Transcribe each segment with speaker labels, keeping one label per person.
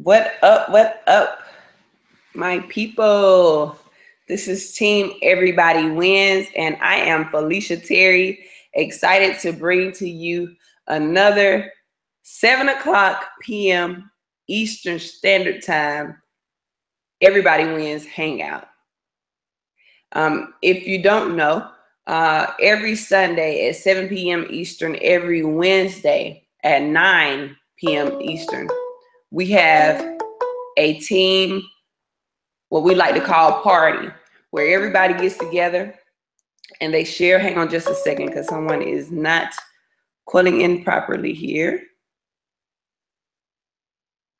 Speaker 1: What up, my people? This is Team Everybody Wins, and I am Falecia Terry, excited to bring to you another 7 o'clock p.m. Eastern Standard Time Everybody Wins Hangout. If you don't know, every Sunday at 7 p.m. Eastern, every Wednesday at 9 p.m. Eastern, we have a team, what we like to call party, where everybody gets together and they share. Hang on just a second, because someone is not calling in properly here.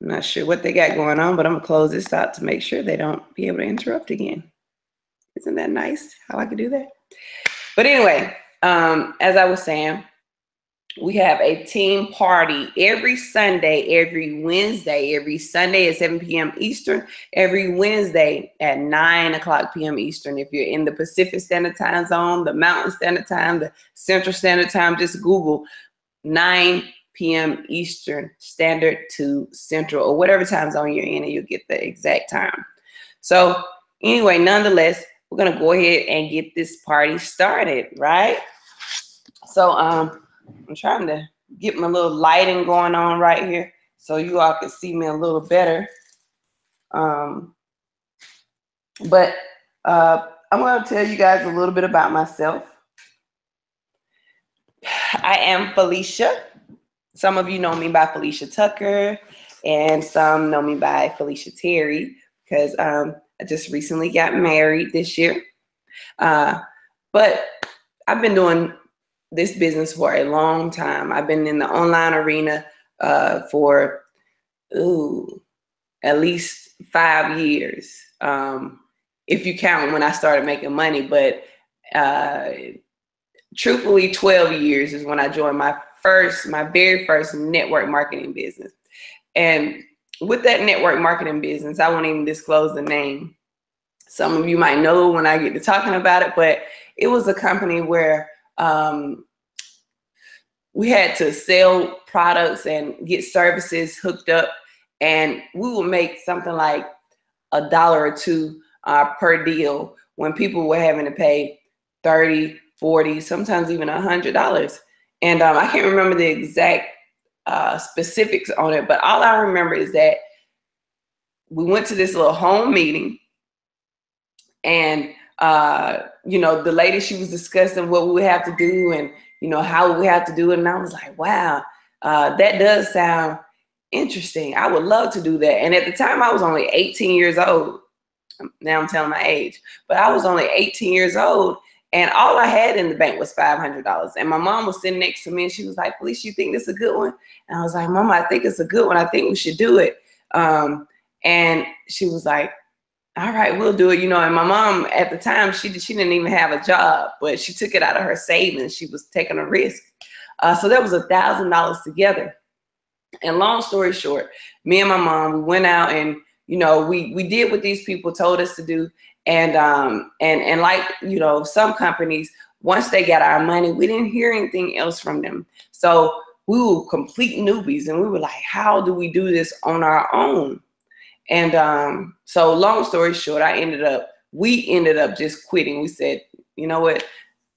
Speaker 1: I'm not sure what they got going on, but I'm gonna close this out to make sure they don't be able to interrupt again. Isn't that nice how I could do that? But anyway, as I was saying, we have a team party every Sunday, every Wednesday, every Sunday at 7 p.m. Eastern, every Wednesday at 9 o'clock p.m. Eastern. If you're in the Pacific Standard Time Zone, the Mountain Standard Time, the Central Standard Time, just Google 9 p.m. Eastern Standard to Central, or whatever time zone you're in, and you'll get the exact time. So anyway, nonetheless, we're going to go ahead and get this party started, right? So I'm trying to get my little lighting going on right here so you all can see me a little better. But I'm going to tell you guys a little bit about myself. I am Falecia. Some of you know me by Falecia Tucker, and some know me by Falecia Terry, because I just recently got married this year. But I've been doing this business for a long time. I've been in the online arena for at least 5 years, if you count when I started making money. But truthfully, 12 years is when I joined my very first network marketing business. And with that network marketing business, I won't even disclose the name. Some of you might know when I get to talking about it, but it was a company where we had to sell products and get services hooked up, and we would make something like $1 or $2 per deal, when people were having to pay $30, $40, sometimes even $100. And I can't remember the exact specifics on it, but all I remember is that we went to this little home meeting, and the lady, she was discussing what we would have to do, and how we have to do it. And I was like, wow, that does sound interesting. I would love to do that. And at the time, I was only 18 years old. Now I'm telling my age, but I was only 18 years old, and all I had in the bank was $500. And my mom was sitting next to me, and she was like, "Felicia, you think this is a good one?" And I was like, "Mama, I think it's a good one. I think we should do it." And she was like, "All right, we'll do it." And my mom at the time, she didn't even have a job, but she took it out of her savings. She was taking a risk. So that was $1,000 together. And long story short, me and my mom, we went out, and we did what these people told us to do. And like some companies, once they got our money, we didn't hear anything else from them. So we were complete newbies, and we were like, how do we do this on our own? And so long story short, we ended up just quitting. We said, you know what,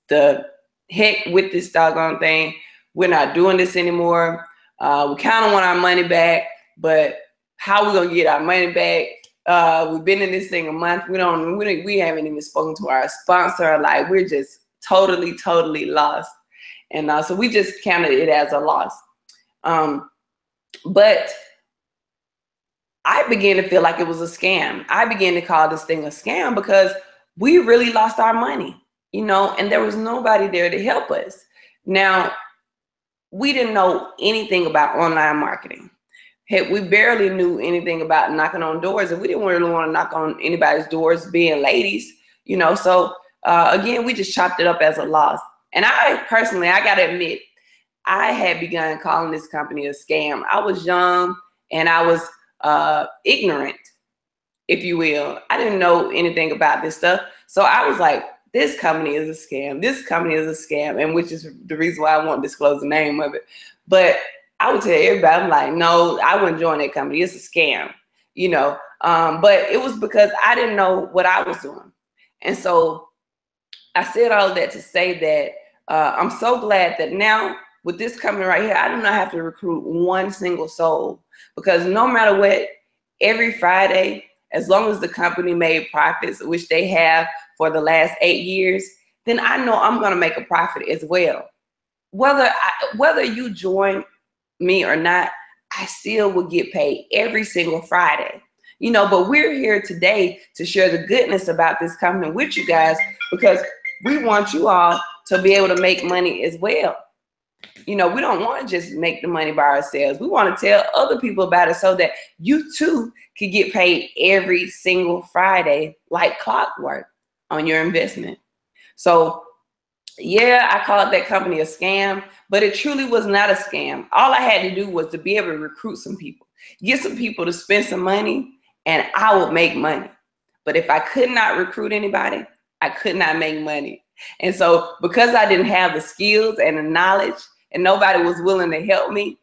Speaker 1: the heck with this doggone thing. We're not doing this anymore. We kind of want our money back, but how we gonna get our money back? We've been in this thing a month. We haven't even spoken to our sponsor. Like, we're just totally lost. And so we just counted it as a loss. But I began to feel like it was a scam. I began to call this thing a scam because we really lost our money, and there was nobody there to help us. Now, we didn't know anything about online marketing. Heck, we barely knew anything about knocking on doors, and we didn't really want to knock on anybody's doors being ladies, So again, we just chopped it up as a loss. And I personally, I got to admit, I had begun calling this company a scam. I was young, and I was ignorant, if you will. I didn't know anything about this stuff. So I was like, this company is a scam. This company is a scam. And which is the reason why I won't disclose the name of it. But I would tell everybody, I'm like, no, I wouldn't join that company. It's a scam, you know. But it was because I didn't know what I was doing. And so I said all of that to say that I'm so glad that now with this company right here, I do not have to recruit one single soul, because no matter what, every Friday, as long as the company made profits, which they have for the last 8 years, then I know I'm going to make a profit as well. Whether you join me or not, I still will get paid every single Friday. You know, but we're here today to share the goodness about this company with you guys, because we want you all to be able to make money as well. You know, we don't want to just make the money by ourselves. We want to tell other people about it so that you too can get paid every single Friday like clockwork on your investment. So yeah, I called that company a scam, but it truly was not a scam. All I had to do was to be able to recruit some people, get some people to spend some money, and I would make money. But if I could not recruit anybody, I could not make money. And so because I didn't have the skills and the knowledge and nobody was willing to help me,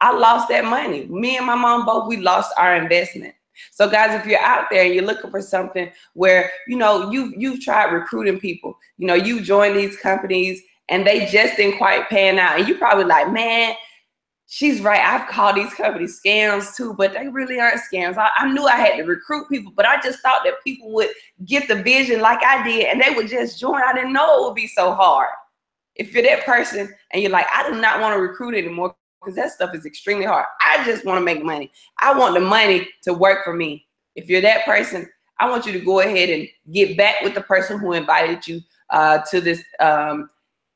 Speaker 1: I lost that money. Me and my mom both, we lost our investment. So guys, if you're out there and you're looking for something where, you know, you've tried recruiting people, you know, you join these companies and they just didn't quite pan out, and you probably like, man, she's right, I've called these companies scams too, but they really aren't scams. I knew I had to recruit people, but I just thought that people would get the vision like I did and they would just join. I didn't know it would be so hard. If you're that person and you're like, I do not want to recruit anymore because that stuff is extremely hard, I just want to make money, I want the money to work for me. If you're that person, I want you to go ahead and get back with the person who invited you to this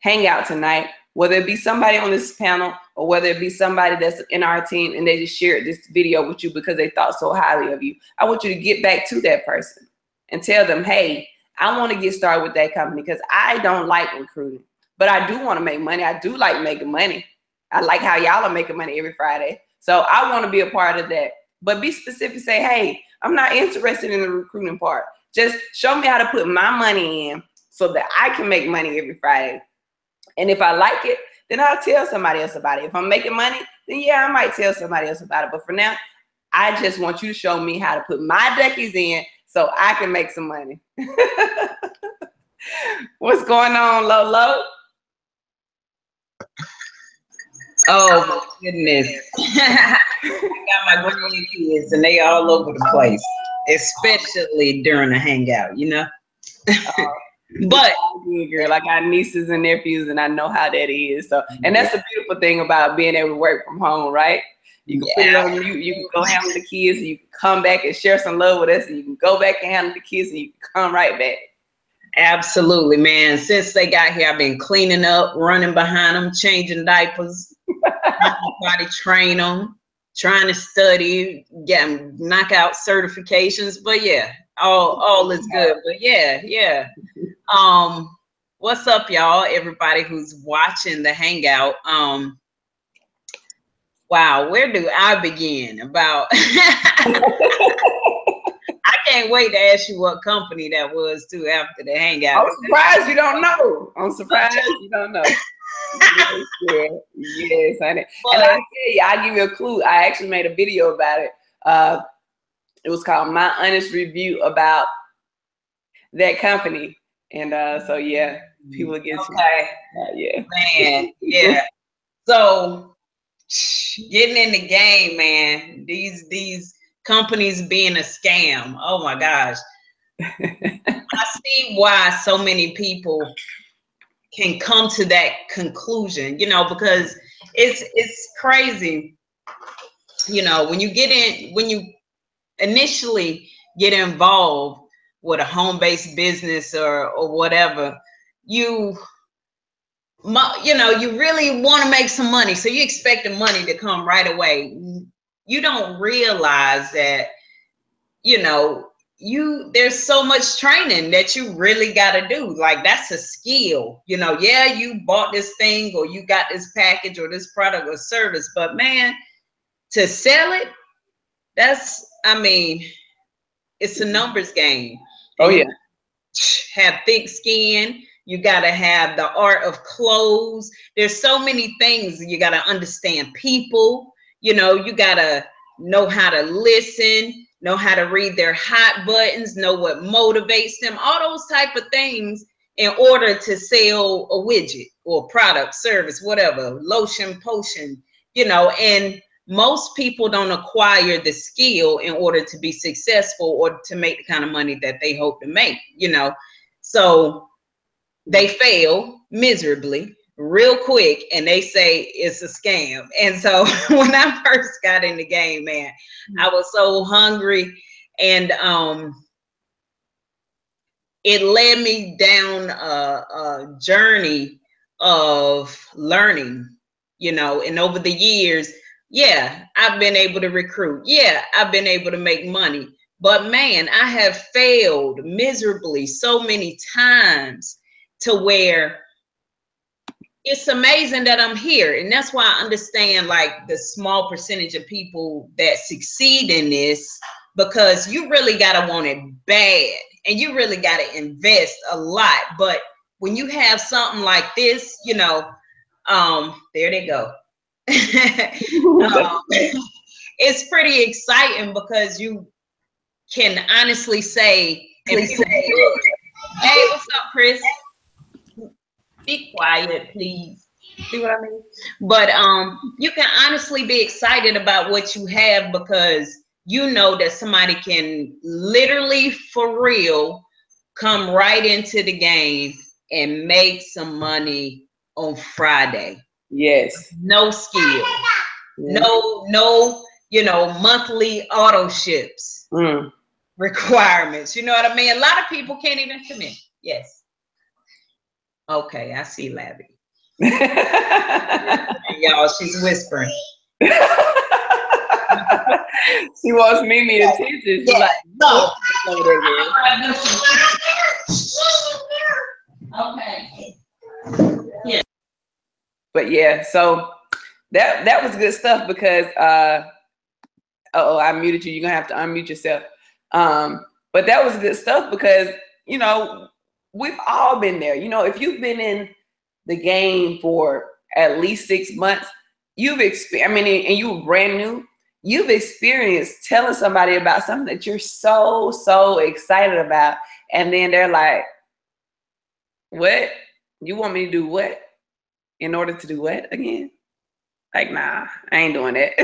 Speaker 1: hangout tonight, whether it be somebody on this panel or whether it be somebody that's in our team and they just shared this video with you because they thought so highly of you. I want you to get back to that person and tell them, hey, I want to get started with that company because I don't like recruiting, but I do want to make money. I do like making money. I like how y'all are making money every Friday. So I want to be a part of that. But be specific, say, hey, I'm not interested in the recruiting part. Just show me how to put my money in so that I can make money every Friday. And if I like it, then I'll tell somebody else about it. If I'm making money, then yeah, I might tell somebody else about it. But for now, I just want you to show me how to put my duckies in so I can make some money. What's going on, Lolo?
Speaker 2: Oh my goodness. I got my grandkids and they all over the place, especially during the hangout, you know. But
Speaker 1: girl, I got nieces and nephews and I know how that is. So, and that's the beautiful thing about being able to work from home, right? You can put it on mute, you can go handle the kids, and you can come back and share some love with us, and you can go back and handle the kids, and you can come right back.
Speaker 2: Absolutely, man. Since they got here, I've been cleaning up, running behind them, changing diapers, trying to train them, trying to study, knock out certifications. But yeah, all is good. But yeah. What's up, y'all? Everybody who's watching the hangout. Wow, where do I begin about? I can't wait to ask you what company that was too after the hangout.
Speaker 1: I'm surprised you don't know. I'm surprised you don't know. Yes, honey. And I'll tell you, I'll give you a clue. I actually made a video about it. It was called My Honest Review about that company. And so yeah, people get
Speaker 2: yeah. Man, yeah. So getting in the game, man, these companies being a scam. Oh my gosh. I see why so many people can come to that conclusion, you know, because it's crazy. You know, when you initially get involved with a home-based business or whatever, you really want to make some money. So you expect the money to come right away. You don't realize that, you know, there's so much training that you really got to do. Like, that's a skill, you know. Yeah, you bought this thing or you got this package or this product or service, but man, to sell it, it's a numbers game.
Speaker 1: Oh yeah.
Speaker 2: Have thick skin. You got to have the art of clothes. There's so many things. You got to understand people. You know, you got to know how to listen, know how to read their hot buttons, know what motivates them, all those type of things in order to sell a widget or product, service, whatever, lotion, potion, you know. And most people don't acquire the skill in order to be successful or to make the kind of money that they hope to make, you know. So they fail miserably real quick and they say it's a scam. And so when I first got in the game, man, I was so hungry, and it led me down a journey of learning, you know. And over the years, yeah, I've been able to recruit. Yeah, I've been able to make money. But man, I have failed miserably so many times to where it's amazing that I'm here. And that's why I understand like the small percentage of people that succeed in this, because you really got to want it bad and you really got to invest a lot. But when you have something like this, you know, there they go. It's pretty exciting because you can honestly say, and people, hey, what's up, Chris? Be quiet, please. See what I mean? But you can honestly be excited about what you have, because you know that somebody can literally, for real, come right into the game and make some money on Friday.
Speaker 1: Yes.
Speaker 2: No skill. Yeah. No, you know, monthly auto ships requirements. You know what I mean? A lot of people can't even commit. Yes. Okay, I see Labby. Y'all, she's whispering.
Speaker 1: She wants Mimi attention. She's like, no. Okay. Yeah. But yeah, so that was good stuff, because I muted you. You're gonna have to unmute yourself. But that was good stuff because, you know, we've all been there. You know, if you've been in the game for at least 6 months, you've experienced, I mean, and you were brand new, you've experienced telling somebody about something that you're so excited about. And then they're like, what? You want me to do what? In order to do what again? Like, nah, I ain't doing that.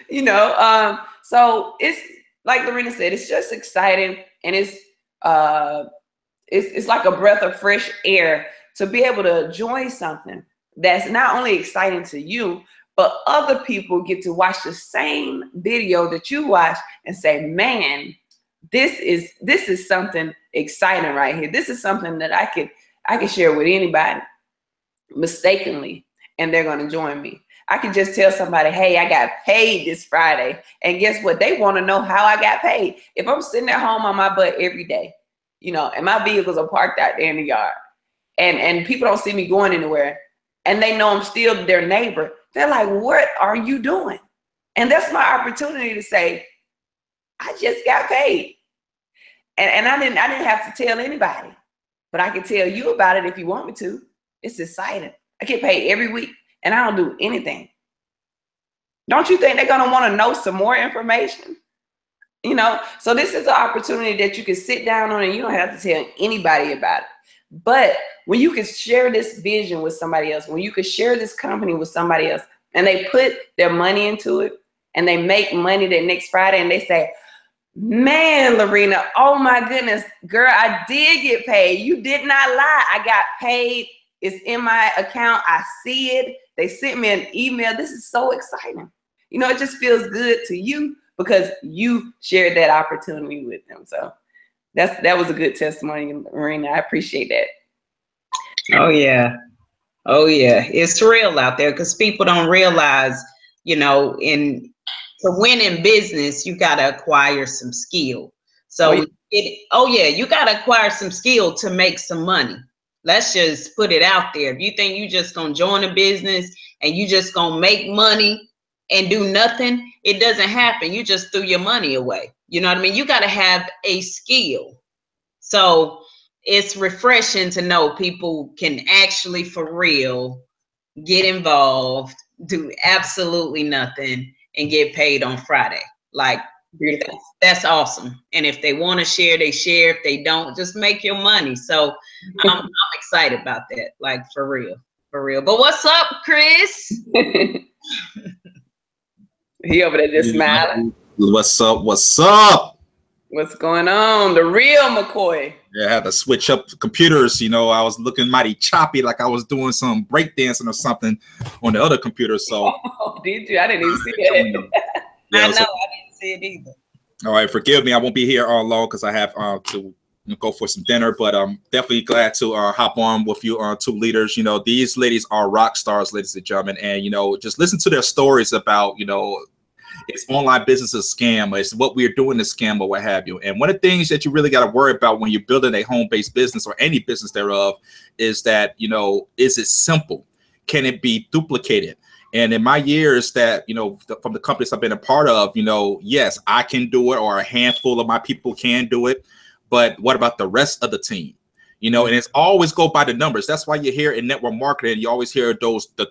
Speaker 1: You know, so it's like Lorina said, it's just exciting, and it's like a breath of fresh air to be able to join something that's not only exciting to you, but other people get to watch the same video that you watch and say, man, this is something exciting right here. This is something that I can share with anybody mistakenly, and they're going to join me. I can just tell somebody, hey, I got paid this Friday. And guess what? They want to know how I got paid. If I'm sitting at home on my butt every day, you know, and my vehicles are parked out there in the yard, and people don't see me going anywhere, and they know I'm still their neighbor, they're like, what are you doing? And that's my opportunity to say, I just got paid. And I didn't have to tell anybody, but I can tell you about it if you want me to. It's exciting. I get paid every week, and I don't do anything. Don't you think they're going to want to know some more information? You know, so this is an opportunity that you can sit down on, and you don't have to tell anybody about it. But when you can share this vision with somebody else, when you can share this company with somebody else, and they put their money into it, and they make money the next Friday, and they say, man, Lorina, oh my goodness, girl, I did get paid. You did not lie. I got paid. It's in my account. I see it. They sent me an email. This is so exciting. You know, it just feels good to you because you shared that opportunity with them. So that was a good testimony, Lorina. I appreciate that.
Speaker 2: Oh yeah. Oh yeah. It's real out there, because people don't realize, you know, to win in business, you got to acquire some skill. So you got to acquire some skill to make some money. Let's just put it out there. If you think you just gonna join a business and you just gonna make money and do nothing, it doesn't happen. You just threw your money away. You know what I mean? You got to have a skill. So it's refreshing to know people can actually for real get involved, do absolutely nothing, and get paid on Friday. Like,
Speaker 1: beautiful.
Speaker 2: That's awesome. And if they want to share, they share. If they don't, just make your money. So I'm excited about that. Like, for real. For real. But what's up, Chris?
Speaker 1: He over there just smiling.
Speaker 3: What's up? What's up?
Speaker 1: What's going on? The real McCoy.
Speaker 3: Yeah, I had to switch up computers. You know, I was looking mighty choppy, like I was doing some breakdancing or something on the other computer. So,
Speaker 1: did you? I didn't even see that.
Speaker 2: Yeah, I know. I didn't see it either.
Speaker 3: All right, forgive me. I won't be here all long because I have to go for some dinner. But I'm definitely glad to hop on with you, two leaders. You know, these ladies are rock stars, ladies and gentlemen, and you know, just listen to their stories about it's online business is a scam, it's what we're doing to scam or what have you. And one of the things that you really got to worry about when you're building a home-based business or any business thereof is that, is it simple? Can it be duplicated? And in my years that, from the companies I've been a part of, yes, I can do it, or a handful of my people can do it. But what about the rest of the team? And it's always go by the numbers. That's why you hear in network marketing, you always hear the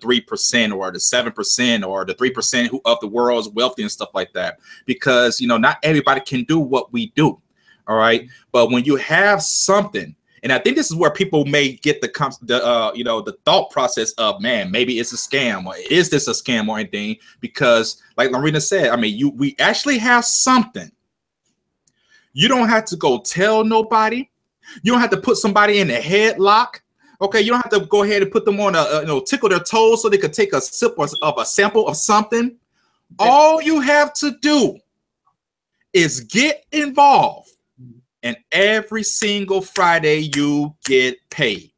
Speaker 3: 3% or the 7% or the 3% of the world's wealthy and stuff like that. Because, not everybody can do what we do. All right. But when you have something, and I think this is where people may get the thought process of, man, maybe it's a scam, or is this a scam or anything? Because like Lorina said, we actually have something. You don't have to go tell nobody. You don't have to put somebody in a headlock. Okay, you don't have to go ahead and put them on tickle their toes so they could take a sip of a sample of something. All you have to do is get involved, and every single Friday you get paid.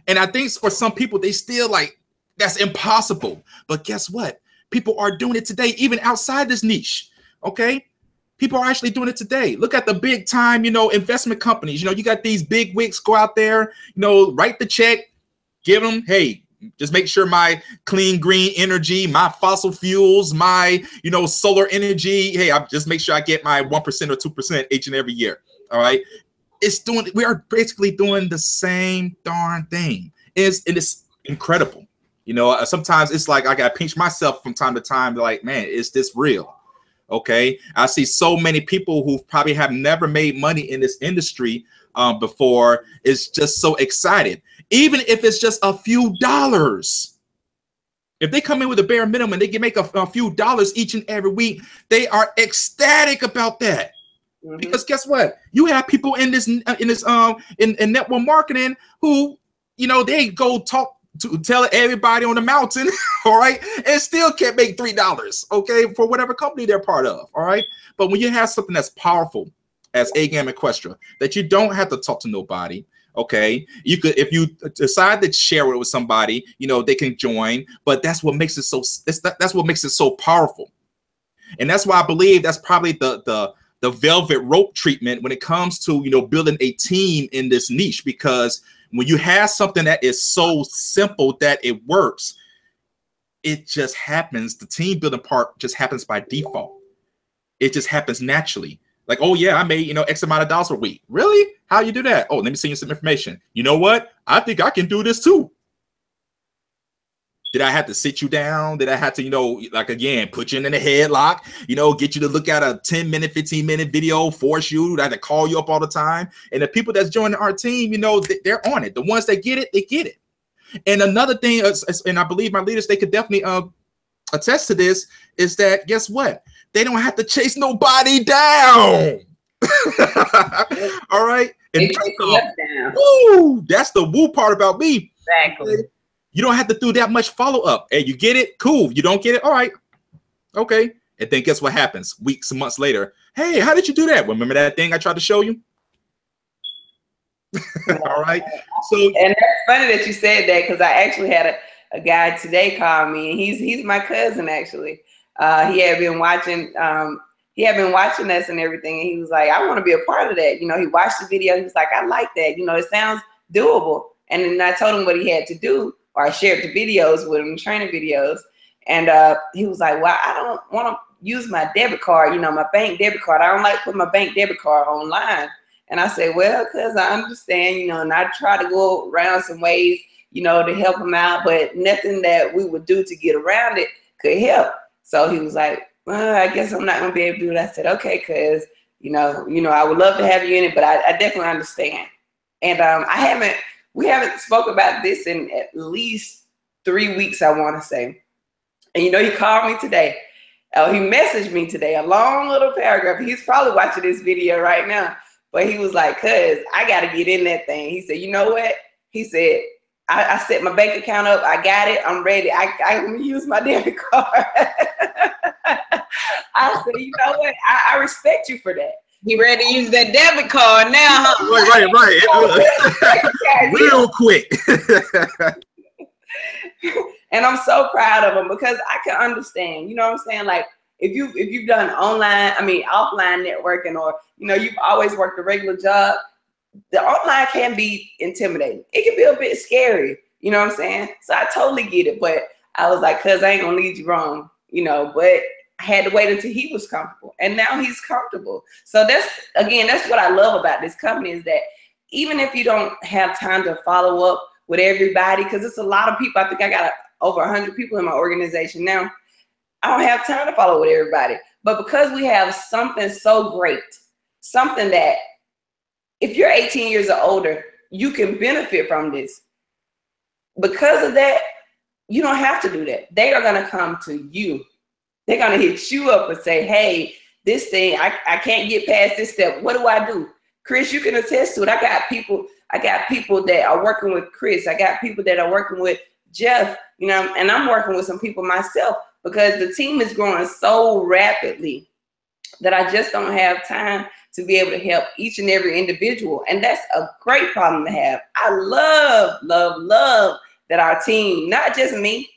Speaker 3: And I think for some people, they still like, that's impossible. But guess what? People are doing it today, even outside this niche. Okay. People are actually doing it today. Look at the big time, investment companies. You got these big wigs go out there, write the check, give them, hey, just make sure my clean green energy, my fossil fuels, my, solar energy. Hey, I just make sure I get my 1% or 2% each and every year. All right. We are basically doing the same darn thing. It's incredible. Sometimes it's like I got to pinch myself from time to time. Like, man, is this real? Okay, I see so many people who probably have never made money in this industry before. Is just so excited, even if it's just a few dollars. If they come in with a bare minimum, they can make a few dollars each and every week. They are ecstatic about that. Mm-hmm. Because guess what? You have people in network marketing who, they go tell everybody on the mountain, all right, and still can't make $3, okay, for whatever company they're part of, all right. But when you have something that's powerful as Agam and Questra, that you don't have to talk to nobody, okay, you could, if you decide to share it with somebody, they can join. But that's what makes it so. That's what makes it so powerful, and that's why I believe that's probably the velvet rope treatment when it comes to building a team in this niche. Because when you have something that is so simple that it works, it just happens. The team building part just happens by default. It just happens naturally. Like, oh yeah, I made, X amount of dollars a week. Really? How you do that? Oh, let me send you some information. You know what? I think I can do this too. Did I have to sit you down? Did I have to, like, again, put you in a headlock, get you to look at a 10-minute, 15-minute video, force you? I had to call you up all the time. And the people that's joining our team, they're on it. The ones that get it, they get it. And another thing, and I believe my leaders, they could definitely attest to this, is that, guess what? They don't have to chase nobody down. All right? And that's the woo part about me.
Speaker 2: Exactly.
Speaker 3: Okay? You don't have to do that much follow-up. Hey, you get it? Cool. You don't get it? All right. Okay. And then guess what happens? Weeks and months later. Hey, how did you do that? Remember that thing I tried to show you? All right. So,
Speaker 1: and that's funny that you said that, because I actually had a guy today call me, and he's my cousin actually. He had been watching us and everything, and he was like, I want to be a part of that. He watched the video. He was like, I like that. It sounds doable. And then I told him what he had to do. Or I shared the videos with him, training videos. And he was like, well, I don't want to use my debit card, my bank debit card. I don't like putting my bank debit card online. And I said, well, cuz I understand, you know, and I try to go around some ways, you know, to help him out, but nothing that we would do to get around it could help. So he was like, well, I guess I'm not gonna be able to do it. I said, okay, cuz you know, I would love to have you in it, but I definitely understand. And we haven't spoke about this in at least 3 weeks, I want to say. And you know, he called me today. He messaged me today, a long little paragraph. He's probably watching this video right now. But he was like, cuz I got to get in that thing. He said, you know what? He said, I set my bank account up. I got it. I'm ready. I'm going to use my debit card. I said, you know what? I respect you for that.
Speaker 2: You ready to use that debit card now, huh?
Speaker 3: Right. Real quick.
Speaker 1: And I'm so proud of him because I can understand, you know what I'm saying? Like if you've done offline networking, or, you know, you've always worked a regular job, the online can be intimidating. It can be a bit scary, you know what I'm saying? So I totally get it, but I was like, cuz I ain't gonna lead you wrong, you know, but I had to wait until he was comfortable, and now he's comfortable. So that's what I love about this company, is that even if you don't have time to follow up with everybody, because it's a lot of people. I think I got over 100 people in my organization now. I don't have time to follow with everybody, but because we have something so great, something that if you're 18 years or older, you can benefit from this. Because of that, you don't have to do that. They are going to come to you. They're going to hit you up and say, hey, this thing, I can't get past this step. What do I do? Chris, you can attest to it. I got people that are working with Chris. I got people that are working with Jeff, you know, and I'm working with some people myself, because the team is growing so rapidly that I just don't have time to be able to help each and every individual. And that's a great problem to have. I love that our team, not just me,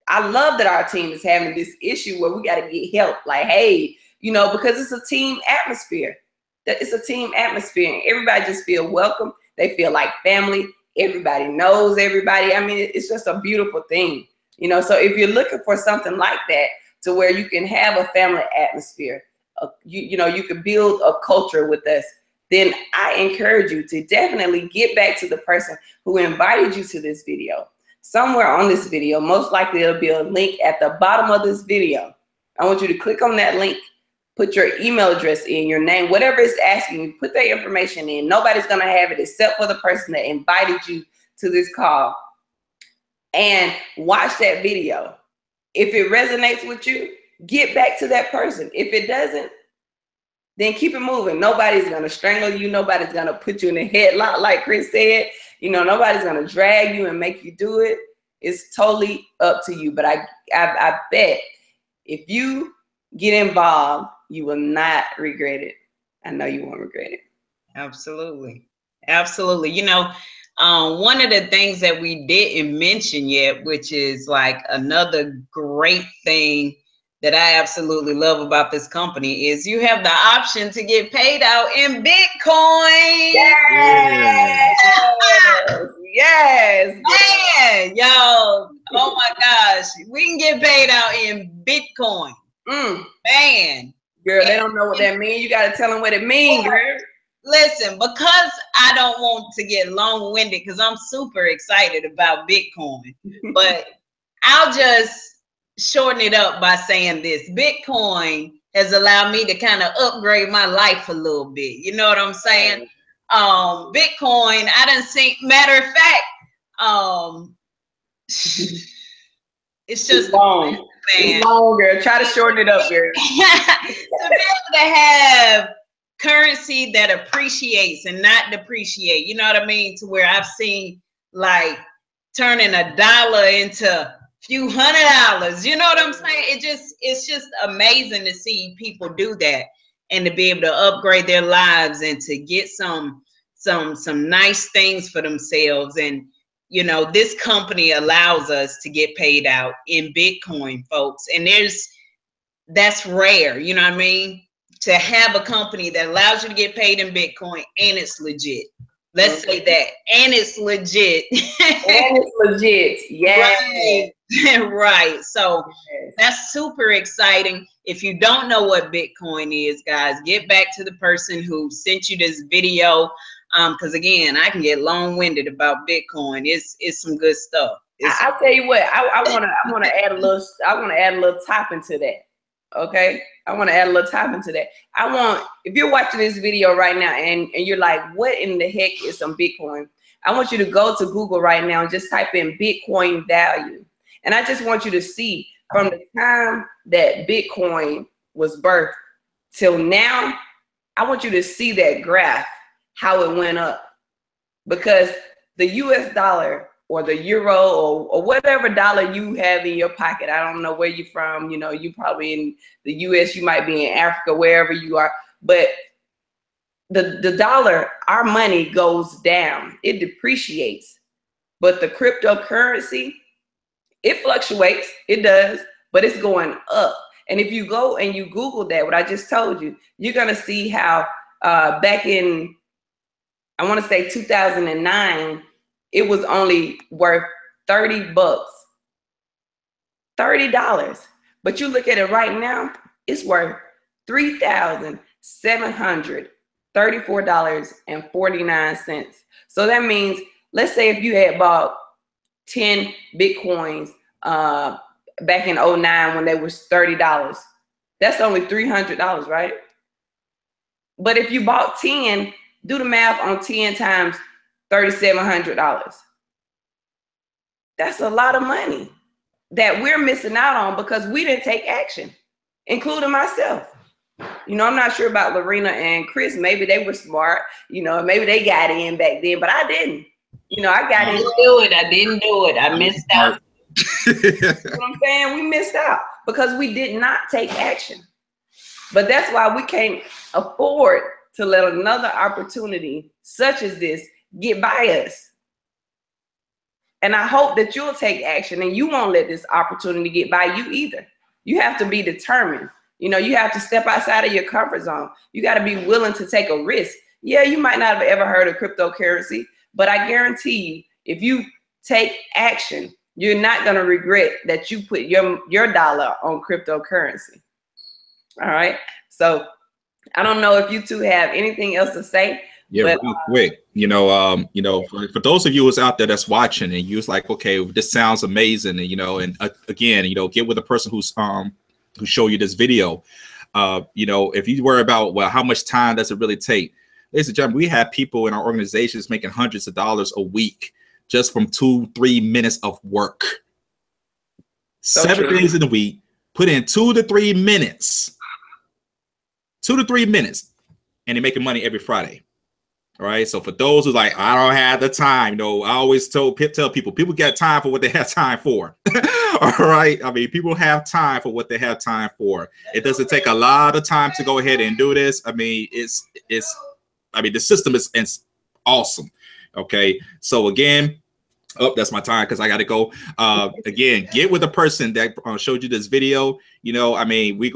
Speaker 1: I love that our team is having this issue where we got to get help. Like, hey, you know, because it's a team atmosphere. It's a team atmosphere, and everybody just feel welcome. They feel like family. Everybody knows everybody. I mean, it's just a beautiful thing, you know. So if you're looking for something like that, to where you can have a family atmosphere, you know, you can build a culture with us, then I encourage you to definitely get back to the person who invited you to this video. Somewhere on this video, most likely it'll be a link at the bottom of this video. I want you to click on that link, put your email address in, your name, whatever it's asking you, put that information in. Nobody's gonna have it except for the person that invited you to this call. And watch that video. If it resonates with you, get back to that person. If it doesn't, then keep it moving. Nobody's gonna strangle you. Nobody's gonna put you in a headlock, like Chris said. You know, nobody's gonna drag you and make you do it. It's totally up to you. But I bet if you get involved, you will not regret it. I know you won't regret it.
Speaker 2: Absolutely. Absolutely. You know, one of the things that we didn't mention yet, which is like another great thing that I absolutely love about this company, is you have the option to get paid out in Bitcoin.
Speaker 1: Yes. Yes.
Speaker 2: Man, yo. Oh my gosh. We can get paid out in Bitcoin. Man.
Speaker 1: Girl, they don't know what that means. You got to tell them what it means, girl.
Speaker 2: Listen, because I don't want to get long-winded, because I'm super excited about Bitcoin, but I'll just shorten it up by saying this. Bitcoin has allowed me to kind of upgrade my life a little bit. You know what I'm saying? Bitcoin, I done seen, matter of fact, it's just
Speaker 1: long. Man. It's long, girl. Try to shorten it up, girl.
Speaker 2: To be able to have currency that appreciates and not depreciate, you know what I mean? To where I've seen like turning $1 into a few $100. You know what I'm saying? It's just amazing to see people do that, and to be able to upgrade their lives and to get some nice things for themselves. And you know, this company allows us to get paid out in Bitcoin, folks. And that's rare, you know what I mean? To have a company that allows you to get paid in Bitcoin, and it's legit. Let's say that. And it's legit.
Speaker 1: And it's legit. Yeah.
Speaker 2: Right. Right. So that's super exciting. If you don't know what Bitcoin is, guys, get back to the person who sent you this video. Because again, I can get long-winded about Bitcoin. It's some good stuff.
Speaker 1: I'll tell you what, I wanna add a little topping to that. Okay. I want to add a little topping to that. If you're watching this video right now and you're like, what in the heck is some Bitcoin? I want you to go to Google right now and just type in Bitcoin value. And I just want you to see from the time that Bitcoin was birthed till now, I want you to see that graph, how it went up. Because the US dollar or the euro or whatever dollar you have in your pocket, I don't know where you're from, you know, you probably in the US, you might be in Africa, wherever you are, but the dollar, our money goes down, it depreciates. But the cryptocurrency, it fluctuates, it does, but it's going up. And if you go and you Google that, what I just told you, you're gonna see how back in, I wanna say 2009, it was only worth 30 bucks, $30. But you look at it right now, it's worth $3,734.49. So that means, let's say if you had bought 10 Bitcoins back in 09 when they was $30, that's only $300, right? But if you bought 10, do the math on 10 times $3,700. That's a lot of money that we're missing out on because we didn't take action, including myself. You know, I'm not sure about Lorina and Chris. Maybe they were smart. You know, maybe they got in back then, but I didn't. You know, I got in.
Speaker 2: I didn't do it. I missed out.
Speaker 1: You know what I'm saying? We missed out because we did not take action. But that's why we can't afford to let another opportunity such as this get by us. And I hope that you'll take action and you won't let this opportunity get by you either. You have to be determined. You know, you have to step outside of your comfort zone. You got to be willing to take a risk. Yeah, you might not have ever heard of cryptocurrency, but I guarantee you, if you take action, you're not going to regret that you put your dollar on cryptocurrency. All right. So I don't know if you two have anything else to say.
Speaker 3: Yeah, real quick, for those of you who's out there that's watching and you're like, okay, this sounds amazing, and again, get with a person who showed you this video. If you worry about, well, how much time does it really take? Ladies and gentlemen, we have people in our organizations making hundreds of dollars a week just from 2-3 minutes of work. So 7 days in a week, put in 2 to 3 minutes. 2 to 3 minutes, and they're making money every Friday. All right. So for those who like, I don't have the time, I always tell people got time for what they have time for. All right. I mean, people have time for what they have time for. It doesn't take a lot of time to go ahead and do this. I mean, the system is awesome. Okay. So again, that's my time because I got to go. Again, get with the person that showed you this video. I mean, we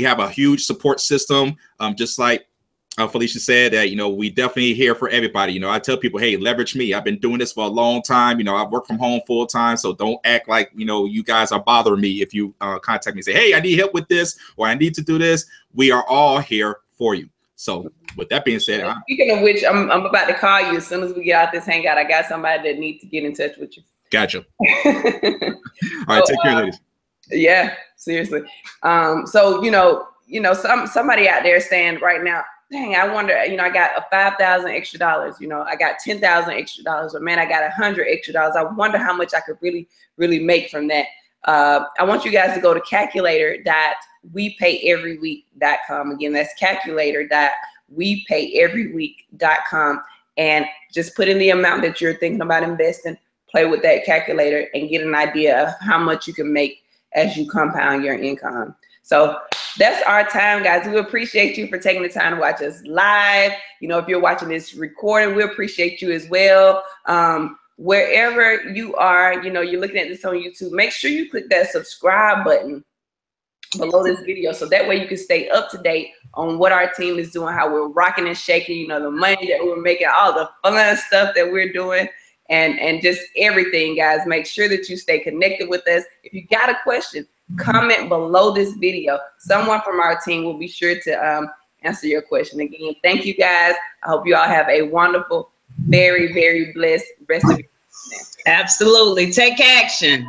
Speaker 3: have a huge support system, just like Falecia said, that we definitely here for everybody. I tell people, hey, leverage me. I've been doing this for a long time. I work from home full time, so don't act like you guys are bothering me. If you contact me and say, hey, I need help with this, or I need to do this, we are all here for you. So with that being said,
Speaker 1: speaking of which, I'm about to call you as soon as we get out this hangout. I got somebody that needs to get in touch with you.
Speaker 3: Gotcha. All right, take care, ladies.
Speaker 1: Yeah, seriously. Somebody out there saying right now, dang, I wonder, I got $5,000 extra dollars, I got $10,000 extra dollars, or man, I got $100 extra dollars. I wonder how much I could really, really make from that. I want you guys to go to calculator.wepayEveryweek.com. Again, that's calculator.wepayEveryweek.com, and just put in the amount that you're thinking about investing, play with that calculator, and get an idea of how much you can make as you compound your income. So that's our time, guys. We appreciate you for taking the time to watch us live. If you're watching this recording, we appreciate you as well. Wherever you are, you're looking at this on YouTube, make sure you click that subscribe button below this video, so that way you can stay up to date on what our team is doing, how we're rocking and shaking, the money that we're making, all the fun stuff that we're doing. and just everything, guys. Make sure that you stay connected with us. If you got a question, comment below this video. Someone from our team will be sure to answer your question. Again, thank you, guys. I hope you all have a wonderful, very, very blessed rest of your day.
Speaker 2: Absolutely. Take action.